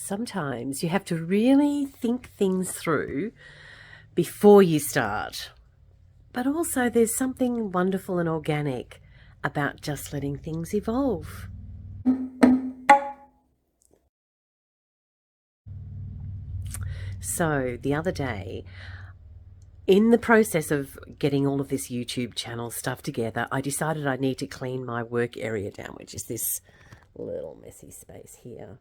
sometimes you have to really think things through before you start. But also there's something wonderful and organic about just letting things evolve. So the other day, in the process of getting all of this YouTube channel stuff together, I decided I need to clean my work area down, which is this little messy space here.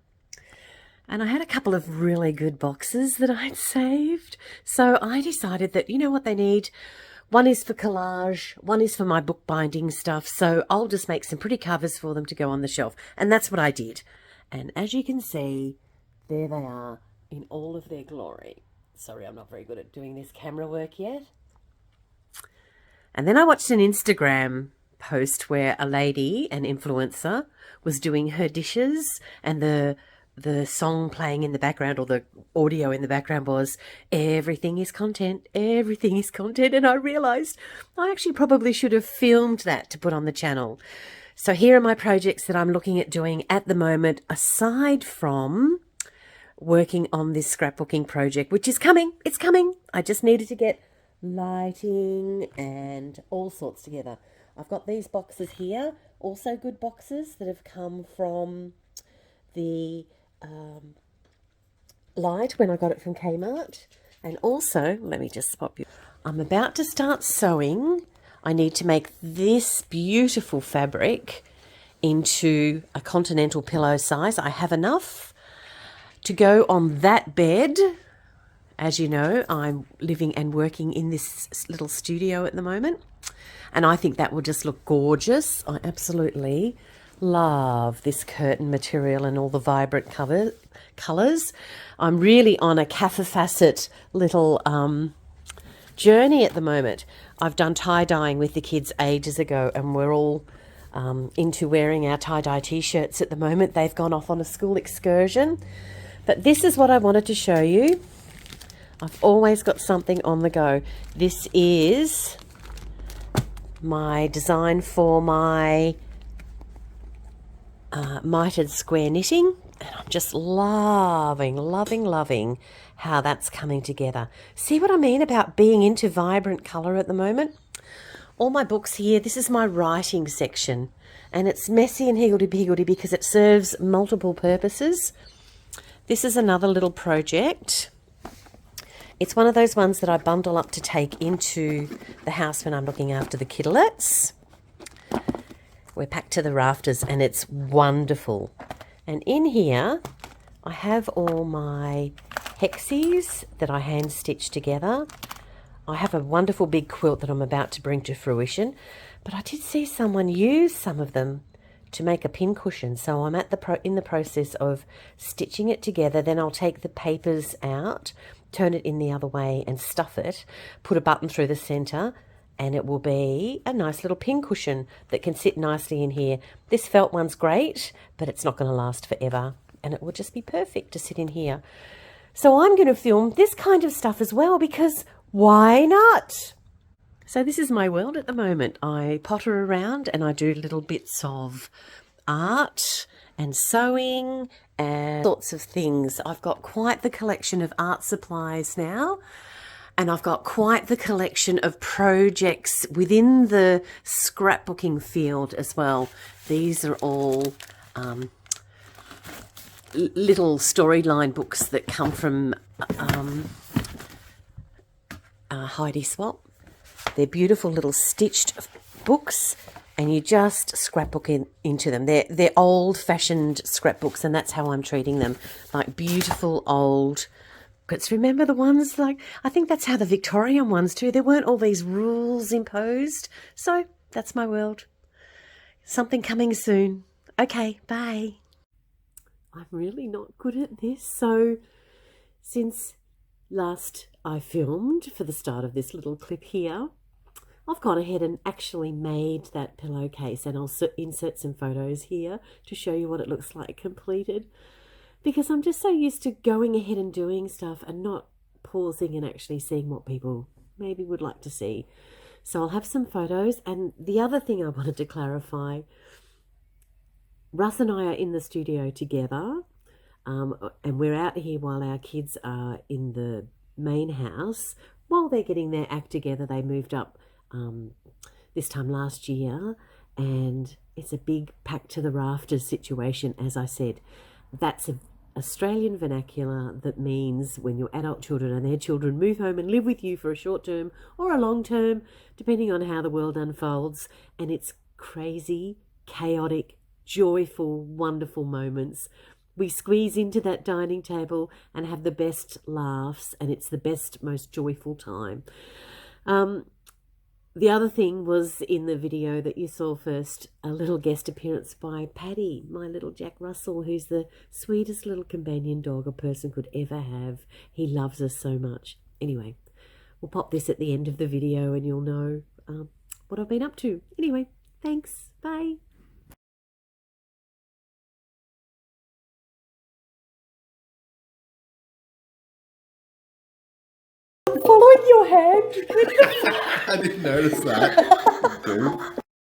And I had a couple of really good boxes that I'd saved. So I decided that, you know what they need? One is for collage, one is for my bookbinding stuff. So I'll just make some pretty covers for them to go on the shelf. And that's what I did. And as you can see, there they are in all of their glory. Sorry, I'm not very good at doing this camera work yet. And then I watched an Instagram post where a lady, an influencer, was doing her dishes, and the song playing in the background, or the audio in the background, was everything is content, everything is content. And I realized I actually probably should have filmed that to put on the channel. So here are my projects that I'm looking at doing at the moment, aside from working on this scrapbooking project, which is coming. It's coming. I just needed to get lighting and all sorts together. I've got these boxes here, also good boxes that have come from the light when I got it from Kmart. And also, let me just pop you. I'm about to start sewing. I need to make this beautiful fabric into a continental pillow size. I have enough to go on that bed. As you know, I'm living and working in this little studio at the moment, and I think that will just look gorgeous. I absolutely love this curtain material and all the vibrant colours. I'm really on a Facet little journey at the moment. I've done tie-dyeing with the kids ages ago, and we're all into wearing our tie-dye t-shirts at the moment. They've gone off on a school excursion. But this is what I wanted to show you. I've always got something on the go. This is my design for my mitered square knitting. And I'm just loving how that's coming together. See what I mean about being into vibrant colour at the moment? All my books here, this is my writing section. And it's messy and higgledy-piggledy because it serves multiple purposes. This is another little project. It's one of those ones that I bundle up to take into the house when I'm looking after the kidulets. We're packed to the rafters and it's wonderful. And in here, I have all my hexies that I hand stitched together. I have a wonderful big quilt that I'm about to bring to fruition, but I did see someone use some of them to make a pin cushion. So I'm in the process of stitching it together. Then I'll take the papers out, turn it in the other way and stuff it, put a button through the center, and it will be a nice little pin cushion that can sit nicely in here. This felt one's great, but it's not going to last forever, and it will just be perfect to sit in here. So I'm going to film this kind of stuff as well, because why not? So this is my world at the moment. I potter around and I do little bits of art and sewing and sorts of things. I've got quite the collection of art supplies now, and I've got quite the collection of projects within the scrapbooking field as well. These are all little storyline books that come from Heidi Swap. They're beautiful little stitched books, and you just scrapbook into them. They're old-fashioned scrapbooks, and that's how I'm treating them, like beautiful old books. Remember the ones like, I think that's how the Victorian ones too. There weren't all these rules imposed. So that's my world. Something coming soon. Okay, bye. I'm really not good at this. So since last I filmed for the start of this little clip here, I've gone ahead and actually made that pillowcase, and I'll insert some photos here to show you what it looks like completed, because I'm just so used to going ahead and doing stuff and not pausing and actually seeing what people maybe would like to see. So I'll have some photos. And the other thing I wanted to clarify, Russ and I are in the studio together. And we're out here while our kids are in the main house. While they're getting their act together, they moved up this time last year, and it's a big pack to the rafters situation. As I said, that's an Australian vernacular that means when your adult children and their children move home and live with you for a short term or a long term, depending on how the world unfolds, and it's crazy, chaotic, joyful, wonderful moments. We squeeze into that dining table and have the best laughs, and it's the best, most joyful time. The other thing was in the video that you saw first, a little guest appearance by Paddy, my little Jack Russell, who's the sweetest little companion dog a person could ever have. He loves us so much. Anyway, we'll pop this at the end of the video and you'll know what I've been up to. Anyway, thanks. Bye. Following your hand. I didn't notice that.